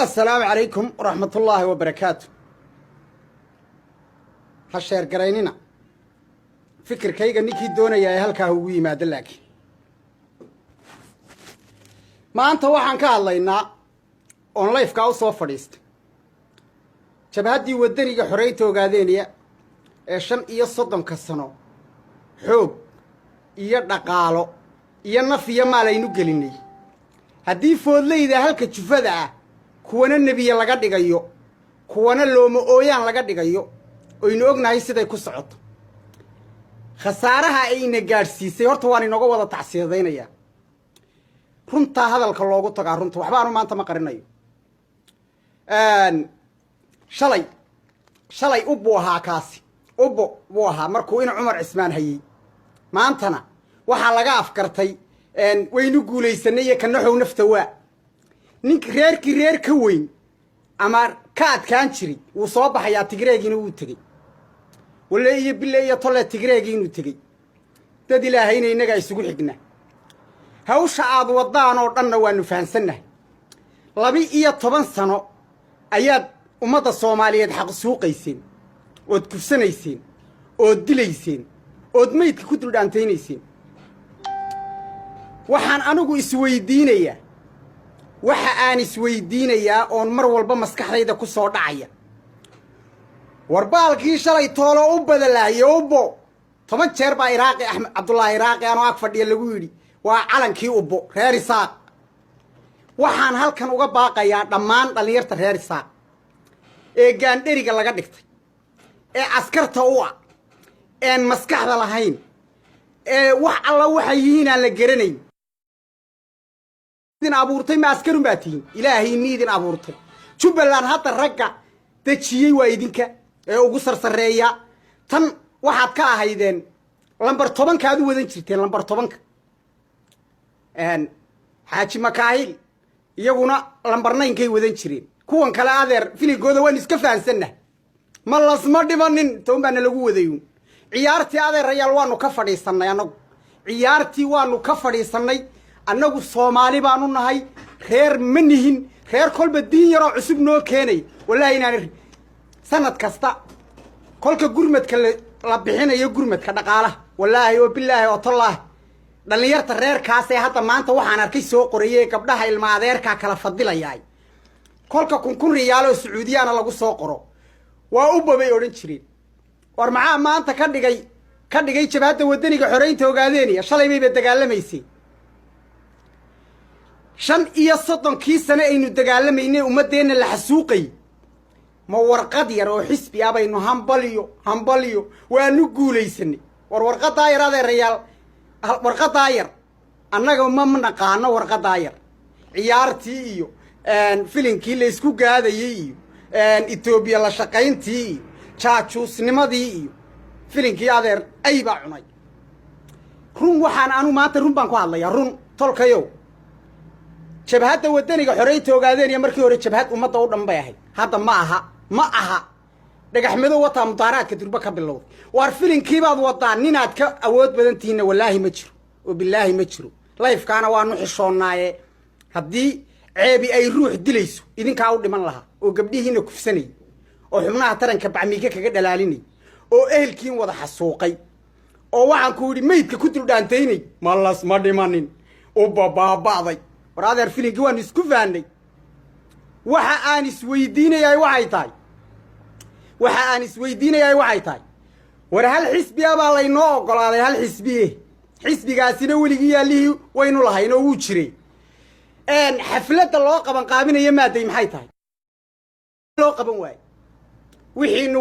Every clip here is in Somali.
السلام عليكم ورحمة الله وبركاته. هالشير قرينينا فكر كيغا نيكي دونا يا هالكا هوي ما دلاك ما أنت وحن كهالينا أون لايف كاو سو فريست شبهدي ودني حريته قادينيا شن إيا صدم كسنو حوب إيا دقالو إيا نفيا ما لينو قليني هدي فود ليدا هالكا تشوفدا kuwana nabiga laga dhigayo kuwana looma ooyaan laga dhigayo oo inoo ognahay siday ku socoto khasaaraha ayna gaarsiisay horta waan inaga wada tacsiyadeynaya runta hadalka loogu tagaa runta waxba aanu maanta ma qarinayo shalay ubu ahaa kaasi ubu buu ahaa markuu in Cumar Cismaan hayay maantana waxa laga afkartay waynu guuleysanay kana xoog nafta waa ninka reer ka weyn ama ka adkaan jiri uu soo baxaya Tigreegina uu tagay walaaliye billahi tolle Tigreegina tagay dad ilaahayna inaga isugu xigna hawsha aad wadaan oo dhanna waanu fahansanahay 12 sano ayaad ummadda Soomaaliyeed xaq suuqayseen oo kufsanayseen oo dilayseen oo meydka ku duldhaantaynayeen waxaan anigu isweydiinayaa waxa aan isweydiinayaa oo mar walba maskaxdayda ku soo dhacaya warbaalkii shalay toolo u badalaayo ubo 10 jeer baa Iraaqi Axmed Abdullahi Iraaqi aan ag fadhiyo lagu yiri waa calankii ubo reer Isaaq waxaan halkan uga baaqayaa dhammaan dhalinyarta reer Isaaq ee gaandheriga laga dhigtay ee askarta u ah ee maskaxda lahayn ee wax alla waxa yihiin aan la garanayn idin abuurtay ma askarun baatiin ilaahay niidin abuurtay Jubbaland hadda ragga dajiyay waa idinka ee ugu sarsareeya tan waxaad ka ahaydeen lambar 10 kaad u wadan jirteen lambar 10 Xaaji Makaahil iyaguna lambar 9 kay wadan jireen kuwan kale adeer filigooda waan iska fahansanna ma lasma dhibanin toonbana lagu wadayo ciyaartii adeer reeyal waanu ka fadhiisanay anagu ciyaartii waanu ka fadhiisanay annagu Soomaali baanu nahay reer manihin reer kolba diin yaro cusub noo keenay wallahi inaan sanad kasta kolka gurmadka la bixinayo gurmadka dhaqaalaha wallahi oo billahi oo tallah dhalinyarta reer kaas ee hadda maanta waxaan arkay soo qorayay gabdhaha ilma adeerka kala fadilayay kolka kun riyaal oo Sacuudiyana lagu soo qoro waa u babay oran jireen war maxaa maanta ka dhigay jabhada wadaniga xoreynta ogaadeenaya shalay bay dagaalamaysay 35 sano aynu dagaalameynay ummadeena la xasuuqay ma warqad yar oo xisbi ah baynu hambaliyo waanu guuleysanay warqada yar adeerayaal warqada yar annaga ma naqaano warqada yar ciyaartii iyo filimkii la isku gaadayay iyo Ethiopia la shaqayntii jaajuusnimadii iyo filimkii adeer ay baa cunay run waxaan aanu maanta run baan ku hadlayaa run tolkayo jabhada wadaniga xoreeyta ogaadeen markii hore jabhad ummadda u dhanbay ahay hadda ma aha dhagaxmado wata mudaraadka durba ka bilowday war filimkii baad wadaan ninaad ka awood badan tiina wallahi ma jiro oo billahi ma jiro life kaana waanu xishoonaayee hadii ceebi ay ruux dilayso idinka u dhiman laha oo gabdhihiina kufsanay oo xubnaha taranka bacmiga kaga dhalaalinay oo ehelkiin wada xasuuqay oo waxaan ku yiri meydka ku duldhaantaynay malas ma dhimanin oo baabaaday waraadar filimkii waan isku faanay waxa aan isweydiinayay waxay tahay war hal xisbi baa la inoo ogolaaday hal xisbigaasina weligii yaalihii waynu lahayn oo uu jiray xafladda loo qaban qaabinayo maaday maxay tahay loo qaban waay wixiinu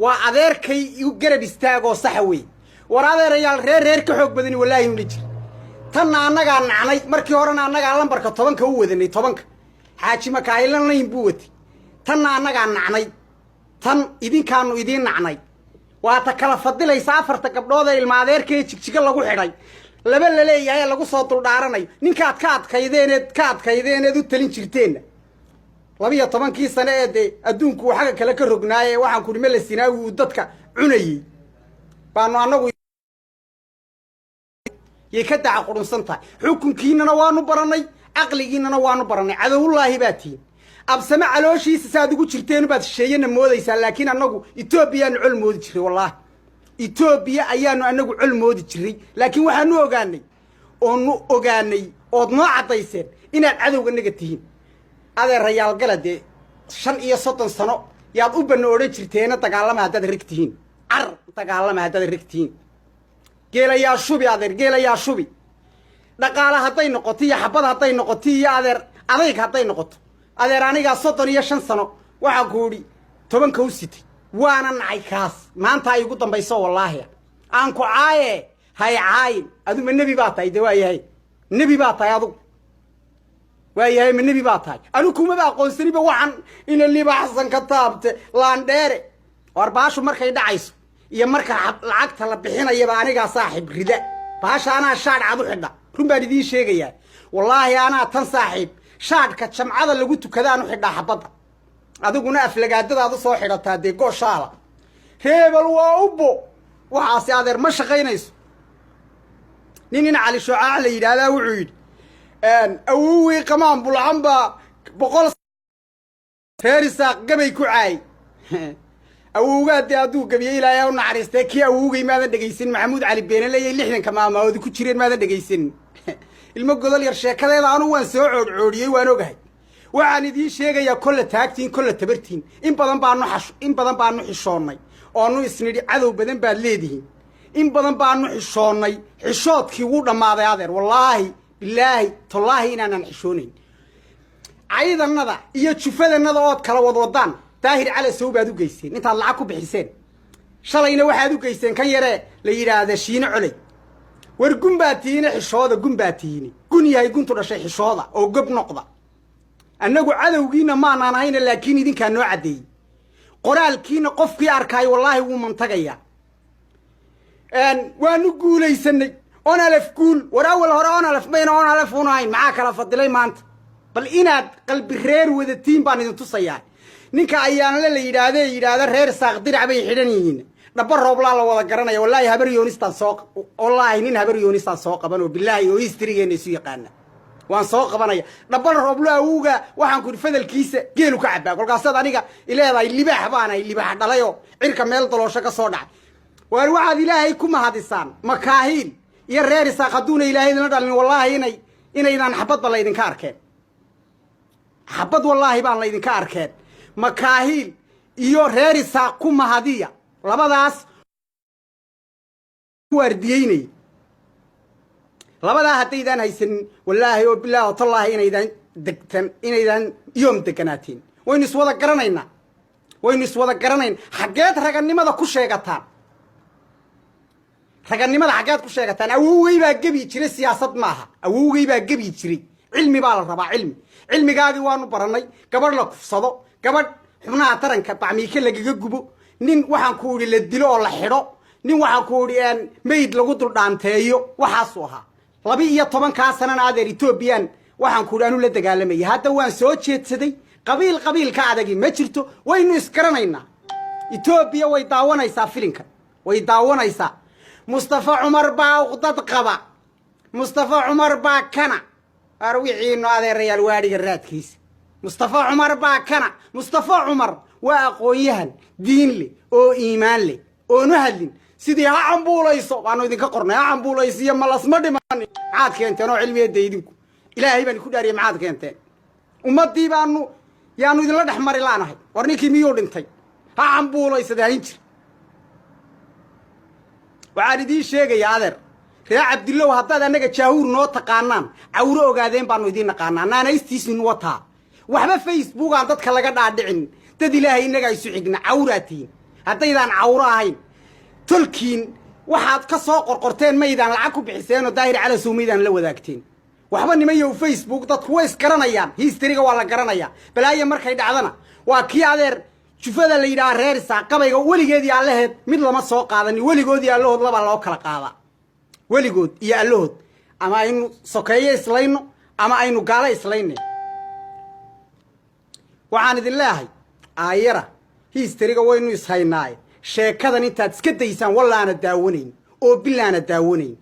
waa adeerkay u garab istaago sax weey war adeerayaal reer ka xoog badan wallahi uu jir tan annaga nacnay markii horena annaga lambarka 10 ka u wadanay 10 Xaaji Makaahil layn buu watay tan annaga nacnay tan idinkaanu idin nacnay waa ta kala fadilaysa afarta gabdhood ee ilma adeerkay jigjiga lagu xidhay laba la leeyahay lagu soo duldhaaranay ninkaad ka adkaydeened u talin jirteen 12 sano ee adduunku waxa kale ka rognaayay waxaan ku dhimay la sinaawi dadka cunayay baanu anagu يكدع قرنسنتا حكم كيننا وانو براني caqligiinana waanu baranay cadowullaahi baa tihiin absame calooshiisa saad ugu jirteen baad shisheeyana moodaysaa laakiin annagu etoobiyaanu col moodi jiray wallaahi etoobiya ayaanu annagu col moodi jiray laakiin waxaanu ogaanay ood noo caddayseen inaad cadowga naga tihiin adeerayaal gala dee 35 sano yaad u banno odhan jirteena dagaalama haddaad rag tihiin car dagaalama haddaad rag tihiin geelayaa shubi adeer geelayaa shubi dhaqaale hadday noqoto iyo xabad hadday noqoto iyo adeer adayg hadday noqoto adeer anigaa 35 sano waxaan ku idhi 10 ka u sitay waana nacay kaas maanta ay ugu dambayso wallaahi aan ku caaye hay caayin adu ma nabi baa tahay waayahay nabi baa tahay adu waayahay ma nabi baa tahay anu kuma ba aqoonsaniba waxan in liba xasan ka taabte laandheere warbaashu markay dhacayso iyo marka lacagta la bixinayaba aniga saaxiib rida baasha ana shaad cad u xidha run baan idin sheegayaa wallaahi ana tan saaxiib shaadka jamcada lagu tukadaan u xidha xabada adiguna aflagaadadaadu soo xidhataa de gooshaala reebal waa ubo waxaas adeer ma shaqaynayso nin cali shucaac la yiraahdaa wuxuu yidhi awowii qamaan bulcamba 100 feerisaaq gabay ku caay awowgaadii hadduu gabiye ilaahay u naxariistay kii awowgay maadan dhegaysan maxamuud cali beenaleeyay 60 maamaadood ku jireen maadan dhegaysan ilmo godol yar sheekadeeda anu waan soo coodcoodiyey waan ogahay waxaan idiin sheegayaa kolle taagtiin kolle tabartiin in badan baanu xishoonnay oonu isnidhi cadow badan baad leedihiin in badan baanu xishoonnay xishoodkii wuu dhammaaday adeer wallaahi bilaahi tallaahi inaanan xishoonayn caydannada iyo jufadannada ood kala wadwadaan daahir cali sow baad u geyseen intaad lacag ku bixiseen shalayna waxaad u geyseen kan yaree la yidhaahda shiine coley war gun baa tihiine xishooda gun baa tihiine gun yahay guntu dhashay xishooda oo gob noqda annagu cadowgiina maanaan ahayna laakiin idinkaa noo caddeeyey qoraalkiina qofkii arkaay wallaahi wuu mantagayaa waanu guulaysanay on alaf guul war awal hore on alaf mayna on alaf unahayn maxaa kala fadilay maanta bal inaad qalbi reer wadatiin baan idin tusayaa ninka ayaanle la yidhaahda reer saaq dirac bay xidhan yihiin dhaba rooblaa la wada garanaya wallaahi habar yoonistaan soo wallaahi nin habar yoonistaan soo qaban oo bilaahi oo historygeena isu yaqaana waan soo qabanaya dhaba rooblo awuga waxaan ku fadalkiisa geelu ka cabaa kolkaasaad aniga ileedahay libaax baanahay libaax dhalayo cirka meel daloosho ka soo dhacay waar waxaad ilaahay ku mahadisaan makaahiil iyo reer isaaq hadduuna ilaahay idinla dhalin wallaahi inaydaan xabadba laydinka arkeen xabad wallaahi baan laydinka arkeen makaahiil iyo reer isaaq ku mahadiya labadaas waardiyeynay labadaa haddaydaan haysanin wallaahi oo bilaahi oo tallaahi inaydaan yoom deganaatiin waynu iswada garanaynaa xaggeed ragannimada ku sheegataan ragannimada xaggeed ku sheegataan awowgay baa gebi jiray siyaasad maaha awowgay baa gebi jiray cilmi baa la rabaa cilmigaagii waanu barannay gabadh la kufsado gabadh xubnaha taranka bacmiike lagaga gubo nin waxaan ku idhi la dilo oo la xidho nin waxaan ku idhi mayd lagu duldhaanteeyo waxaasuu ahaa 12 sanana adeer Ethiopian waxaan ku dhaanu la dagaalamay hadda waan soo jeedsaday qabiil ka adagi ma jirto waynu iskaranaynaa Ethiopia way daawanaysaa filinka way daawanaysaa Mustafa Umar baa uqdad qaba Mustafa Umar baa kana arwiiciino adeerayaal waadiga raadkiisa Mustafa Umar baa kana Mustafa Umar waa aqoonyahan diin leh oo iimaan leh oo nu hadlin sidii ha cambuulayso waanu idinka qornay ha cambuulaysiyo malasma dhiman maxaad keenteen oo cilmiyeedda idinku ilaahay baan ku dhaariyay maxaad keenteen ummadii yaanu idinla dhex mari laanahay war ninkii miyuu dhintay ha cambuulaysada hayn jir waxaan idiin sheegayaa adeer reer cabdillow haddaad annaga jaahuur noo taqaanaan cawro ogaadeen baanu idiin naqaanaa naanaystiisinu wataa waxba facebook aan dadka laga dhaadhicin dad ilaahay innaga isu xigna cawraatiin haddaydaan cawro ahayn tolkiin waxaad ka soo qorqorteen maydaan lacag ku bixiseen oo daahir cali sow maydaan la wadaagteen waxba nimayow facebook dadku way isgaranayaan historyga waa la garanayaa balaayo markay dhacdana waa kii adeer jufada la yidhaha reer isaaq qabayga weligeedii allaheed mid lama soo qaadanin weligoodii allahood labaa loo kala qaadaa weligood iyo allahood ama aynu sokeeyo islayno ama aynu gaalo islayne waxaan idin leeyahay aayara historyga waynu ishaynaaye sheekadan intaad iska daysaan wallaana daawanayn oo bilaana daawanayn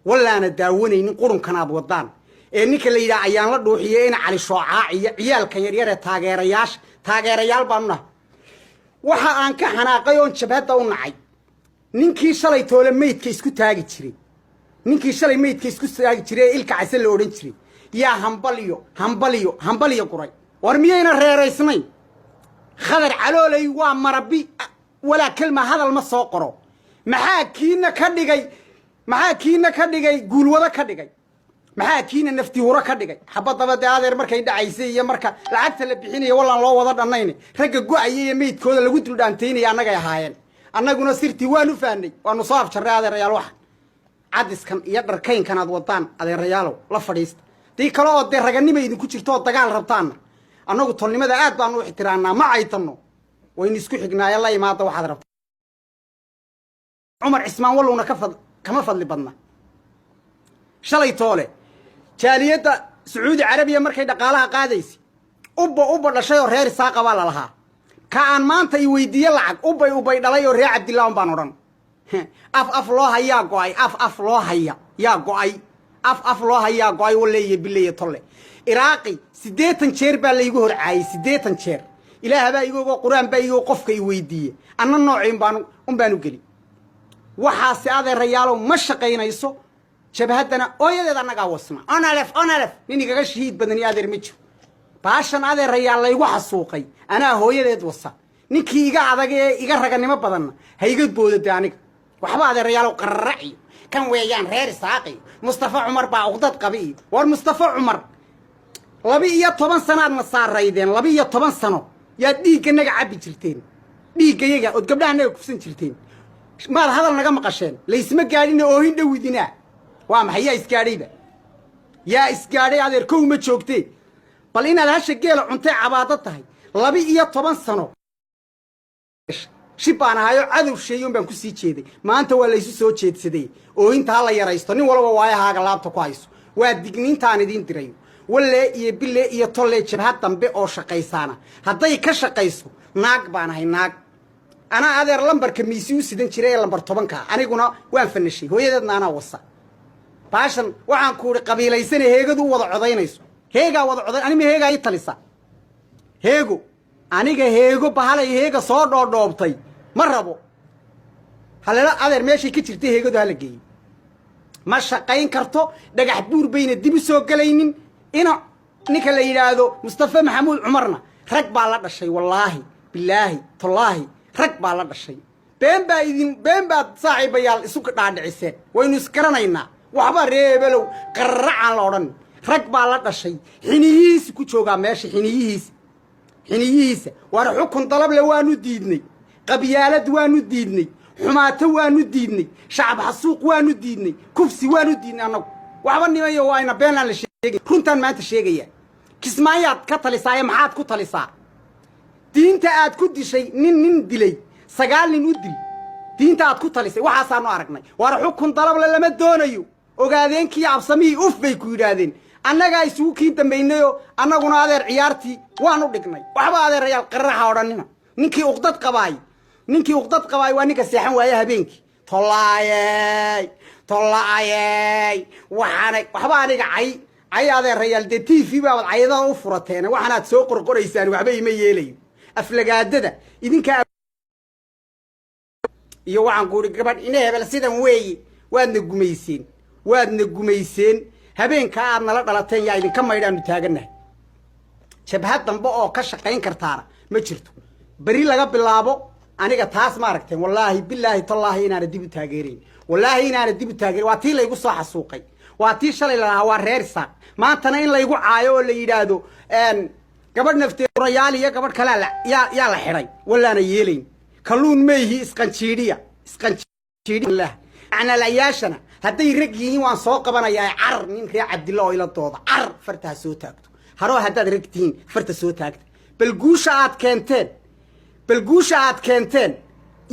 wallaana daawanaynin qurunkanaad wadaan ninka la yidhaha ayaan la dhuuxiyey ina cali shoocaac iyo ciyaalkan yaryar ee taageerayaal baanu nahay waxa aan ka xanaaqay oon jabhadda u nacay ninkii shalay toole meydka isku taagi jiray ee ilka case la odhan jiray yaa hambaliyo guray war miyayna reeraysnayn khadar caloolay waa marabi walaa kelma hadal ma soo qoro maxaa kiina ka dhigay guulwado ka dhigay maxaa kiina nafti huro ka dhigay xabadaba dee adeer markay dhacaysay iyo marka lacagta la bixinayo wallaan loo wada dhannayne ragga go'aya iyo meydkooda lagu duldhaantaynaya annagay ahaayeen annaguna sirtii waanu fahnay waanu soo afjarray adeerayaal waxa cadiskan iyo dharkaynkan aad wadaan adeerayaalow la fadhiista dii kale oo dee raganima idinku jirto oo dagaal rabtaanna annagu tolnimada aad baanu u ixtiraamnaa ma caytanno waynu isku xignaaye la imaada waxaad rabta cumar cismaan wallowna kama fadli badna shalay toole jaaliyadda sacuudi carabiya markay dhaqaalaha qaadaysay ubba dhashay oo reer isaaqa baa la lahaa ka aan maanta i weydiiye lacag ubbay dhalay oo reer cabdillah baan odhan af loo hayaa go'ay af loo hayaa go'ay waleeye bileeye tolle iraaqi 80 jeer baa laygu horcaayay 80 jeer ilaaha baa igoo quraan baa igoo qofka i weydiiye anna noocin baanu geli waxaasi adeerayaalo ma shaqaynayso jabhadana ooyadeed annagaa wasna onalef nin igaga shahiid badan iyo adeer ma jiro baashan adeerayaal laygu xasuuqay anaa hooyadeed wasa ninkii iga adag ee iga raganimo badanna ha iga boodada aniga waxba adeerayaalo qarraciyo kan weeyaan reer isaaqi mustafa cumar baa uqdad qabi war mustafa cumar 12 sanaadna saaraydeen 12 sano yaa dhiiganaga cabbi jirteen dhiigayaga oo gabdhaha kufsan jirteen maad hadal naga maqasheen laysma gaadhin oohin dhawidina waa maxay yaa isgaadhay adeer kow ma joogtee bal inaad hasha geela cuntay cabaado tahay 12 sano shibaan ahayo cadow sheeyon baan ku sii jeeday maanta waa laysu soo jeedsaday oohinta la yaraysto nin walba waayahaaga laabta ku hayso waa digniintaan idin diray walle iyo bille iyo tolle jabhad dambe oo shaqaysaana hadday ka shaqayso naag baan ahay naag ana adeer lambarka miisi u sidan jiray lambar 10 ka aniguna waan fanashay hooyadeedna ana wasa baashan waxaan ku uri qabiilaysan heegadu wada codaynayso heega wada coday anima heega ay talisa heego bahalay heega soo dhoobtay ma rabo halala adeer meeshii ka jirtay heegadu hala geeyay ma shaqayn karto dhagax buur bayna dib u soo galaynin ina ninka la yiraahdo mustafa maxamuud cumarna rag baa la dhashay wallaahi billaahi tallaahi rag baa la dhashay been baa saaxiibayaal isu ka dhaadhiciseen waynu iskaranaynaa waxba reebelow qarracaan la odhan rag baa la dhashay xiniyihiisa ku joogaa meesha xiniyihiisa war xukun dalable waanu diidnay qabyaalad waanu diidnay xumaato waanu diidnay shacab xasuuq waanu diidnay kufsi waanu diidnay annagu waxba nimayo waayna beenaan la sheegay runtaan maanta sheegaya kismaayaad ka talisaa maxaad ku talisaa diinta aad ku dishay nin dilay 9 nin u dil diinta aad ku talisay waxaasaanu aragnay war xukun dalable lama doonayo ogaadeenkii absamii uf bay ku yiraahdeen annaga isugu kiin dambaynayo annaguna adeer ciyaartii waanu dhignay waxba adeerayaal qarraxa odhanina ninkii uqdad qabaay waa ninka seexan waaya habeenkii tollaayay waxba aniga cay adeerayaal dee TV baad cayadaha u furateen waxaanaad soo qorqoraysaan waxba ima yeelayo aflagaadada idinka iyo waxaan ku uri gabadh ina hebel sidan weeye waadna gumayseen habeenka aad nala dhalateen yaa idinka maydhaanu taaganahay jabhad dambe oo ka shaqayn kartaana ma jirto bari laga bilaabo aniga taas ma aragteen wallaahi billaahi tallaahi inaana dib u taageerayn waa tii laygu soo xasuuqay waa tii shalay la lahaa waa reer isaaq maantana in laygu caayo oo la yidhaahdo gabadh nafteerayaal iyo gabadh kale yaa la xidhay wallaana yeelayn kalluun meehi isqanjiidhiya macnalayaashana hadday rag yihiin waan soo qabanayaa car nin reer cabdilla oo ila dooda car farta soo taagto haroo haddaad rag tihiin farta soo taagta bal guusha aad keenteen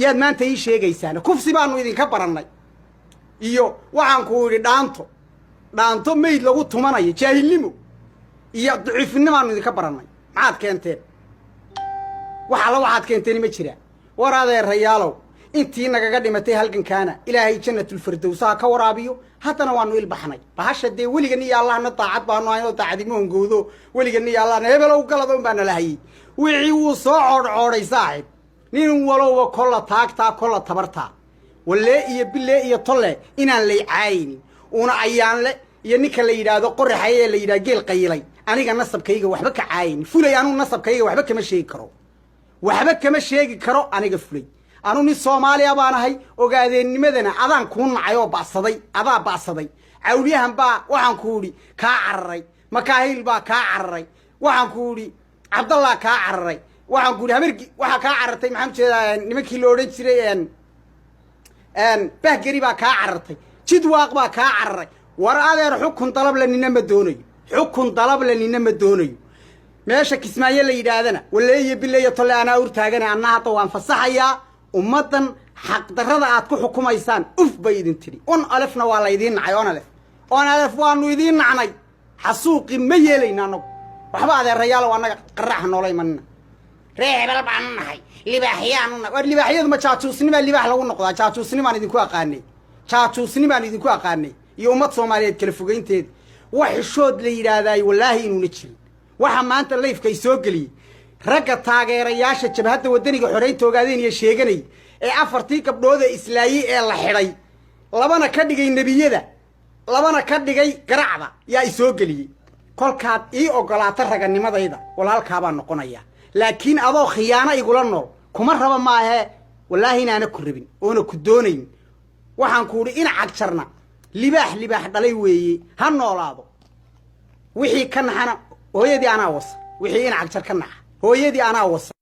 yaad maanta ii sheegaysaan kufsi baanu idinka barannay iyo waxaan ku yidhi dhaanto meyd lagu tumanayo jaahilnimo iyo daciifnimaanu idinka barannay maxaad keenteen waxaad keenteen ma jiraan war adeerayaalow intii nagaga dhimatay halkan kaana ilaahay jannatul firdawsa ka waraabiyo haddana waanu ilbaxnay bahasha dee weligan iyo allahna daacad baanu ahayn oo daacadimo hongowdo weligan iyo allahna hebelow galado baana lahayay wixii uu soo coodhcooday saaxiib nin walowba kolla taagtaa kolla tabartaa walle iyo bille iyo tolle inaan lay caayinin una ayaanle iyo ninka la yidhaahdo qoraxay ee la yidhaha geel qayilay aniga nasabkayga waxba ka caayinin fulay anuu nasabkayga waxba kama sheegi karo aniga fulay anu nin Soomaaliya baan ahay ogaadeenimadana adaan ku nacay oo baasaday adaa baasaday cawliyahan baa waxaan ku uri ka cararay makaahil baa ka cararay waxaan ku uri Cabdallah ka cararay waxaan ku uri hamarki waxa ka carartay maxaan jeedaa nimankii la oran jiray bahgari baa ka carartay jidwaaq baa ka cararay war adeer xukun dalab la nina ma doonayo meesha Kismaayo la yidhaahdana waleeyo bileeyo tolle ana urtaagana anna hadda waan fasaxayaa ummadan xaq darrada aad ku xukumaysaan uf bay idin tiri alafna waa la idin nacay alaf waanu idin nacnay xasuuqi ma yeelayna anagu waxba adeerayaal waa naga qarax noolay manna reebel baan nahay libaaxyaanuna war libaaxyadu ma jaajuusnima libaax lagu noqdaa jaajuusnimaan idinku aqaanay iyo ummad Soomaaliyeed kala fogeynteed wax shood la yiraahday wallahi inuu jirin waxa maanta leefkay soo galiyay ragga taageerayaasha jabhadda wadaniga xoreynta ogaadeen iyo sheeganay ee afartii gabdhooda islaayi ee la xidhay labana ka dhigay nabiyada labana ka dhigay garacda yaa soo galiyay kolkaad ii ogolaata raganimadayda walaalka baan noqonaya laakiin adoo khiyaano igula nool kuma raba maahe wallahi inaana ku rabin oona ku doonayn waxaan ku uri in cagjarna libaax dhalay weeye ha noolaado wixii ka naxana hooyadii anaa wasa wixii in cagjar ka naxa hooyadii anaa wasa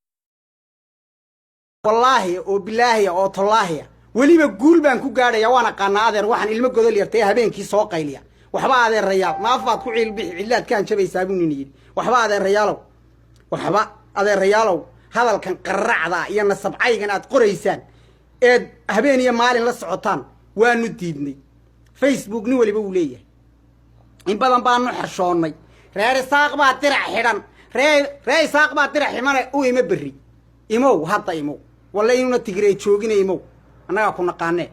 wallaahi oo bilaahi oo tallaahi weliba guul baan ku gaadhaya waan aqaanaa adeer waxaan ilmo godol yartay habeenkii soo qayliya waxba adeerayaal ma afaad ku ciilbixi cilaad kaan jabaysaa buu nin yiri waxba adeerayaalow hadalkan qarracda iyo nasabcaygan aad qoraysaan ee habeen iyo maalin la socotaan waanu diidnay Facebook ni waliba uu leeyahay in badan baanu xarshoonay reer saaq baa dirac xidhan reer saaq baa dirac ximana u ima berri imow hadda imow walla inuna tigray joogina imow annaga ku naqaanee